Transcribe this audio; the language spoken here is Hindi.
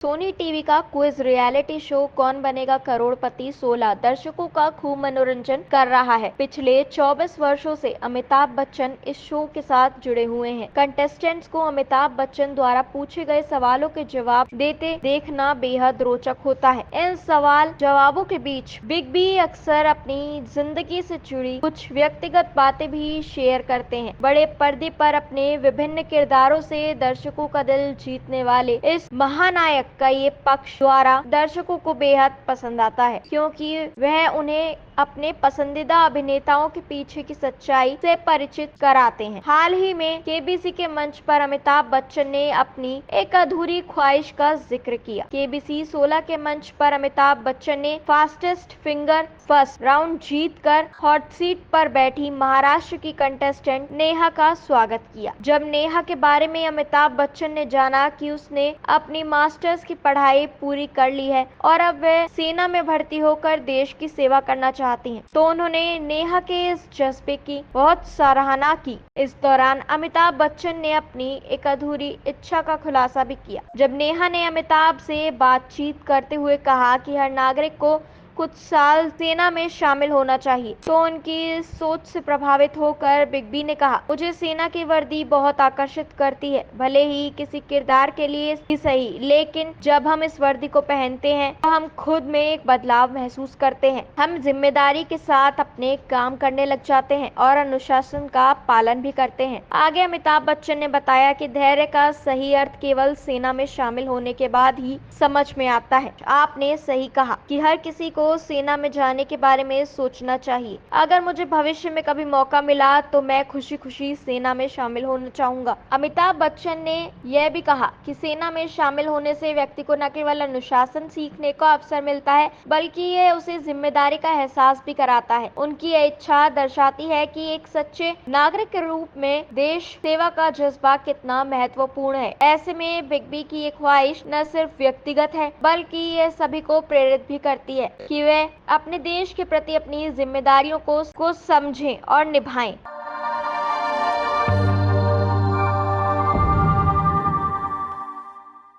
सोनी टीवी का क्विज रियलिटी शो कौन बनेगा करोड़पति 16 दर्शकों का खूब मनोरंजन कर रहा है। पिछले 24 वर्षों से अमिताभ बच्चन इस शो के साथ जुड़े हुए हैं। कंटेस्टेंट्स को अमिताभ बच्चन द्वारा पूछे गए सवालों के जवाब देते देखना बेहद रोचक होता है। इन सवाल जवाबों के बीच बिग बी अक्सर अपनी जिंदगी से जुड़ी कुछ व्यक्तिगत बातें भी शेयर करते हैं। बड़े पर्दे पर अपने विभिन्न किरदारों से दर्शकों का दिल जीतने वाले इस महानायक का ये पक्ष द्वारा दर्शकों को बेहद पसंद आता है, क्योंकि वह उन्हें अपने पसंदीदा अभिनेताओं के पीछे की सच्चाई से परिचित कराते हैं। हाल ही में केबीसी के मंच पर अमिताभ बच्चन ने अपनी एक अधूरी ख्वाहिश का जिक्र किया। केबीसी 16 के मंच पर अमिताभ बच्चन ने फास्टेस्ट फिंगर फर्स्ट राउंड जीतकर हॉट सीट पर बैठी महाराष्ट्र की कंटेस्टेंट नेहा का स्वागत किया। जब नेहा के बारे में अमिताभ बच्चन ने जाना कि उसने अपनी मास्टर्स की पढ़ाई पूरी कर ली है और अब वह सेना में भर्ती होकर देश की सेवा करना चाहती हैं, तो उन्होंने नेहा के इस जज्बे की बहुत सराहना की। इस दौरान अमिताभ बच्चन ने अपनी एक अधूरी इच्छा का खुलासा भी किया। जब नेहा ने अमिताभ से बातचीत करते हुए कहा कि हर नागरिक को कुछ साल सेना में शामिल होना चाहिए, तो उनकी सोच से प्रभावित होकर बिग बी ने कहा, मुझे सेना की वर्दी बहुत आकर्षित करती है, भले ही किसी किरदार के लिए ही सही, लेकिन जब हम इस वर्दी को पहनते हैं तो हम खुद में एक बदलाव महसूस करते हैं। हम जिम्मेदारी के साथ अपने काम करने लग जाते हैं और अनुशासन का पालन भी करते हैं। आगे अमिताभ बच्चन ने बताया कि धैर्य का सही अर्थ केवल सेना में शामिल होने के बाद ही समझ में आता है। आपने सही कहा कि हर किसी को सेना में जाने के बारे में सोचना चाहिए। अगर मुझे भविष्य में कभी मौका मिला तो मैं खुशी खुशी सेना में शामिल होना चाहूंगा। अमिताभ बच्चन ने यह भी कहा कि सेना में शामिल होने से व्यक्ति को न केवल अनुशासन सीखने का अवसर मिलता है, बल्कि यह उसे जिम्मेदारी का एहसास भी कराता है। उनकी यह इच्छा दर्शाती है कि एक सच्चे नागरिक के रूप में देश सेवा का जज्बा कितना महत्वपूर्ण है। ऐसे में बिग बी की ये ख्वाहिश न सिर्फ व्यक्तिगत है, बल्कि यह सभी को प्रेरित भी करती है कि वे अपने देश के प्रति अपनी जिम्मेदारियों को समझें और निभाएं।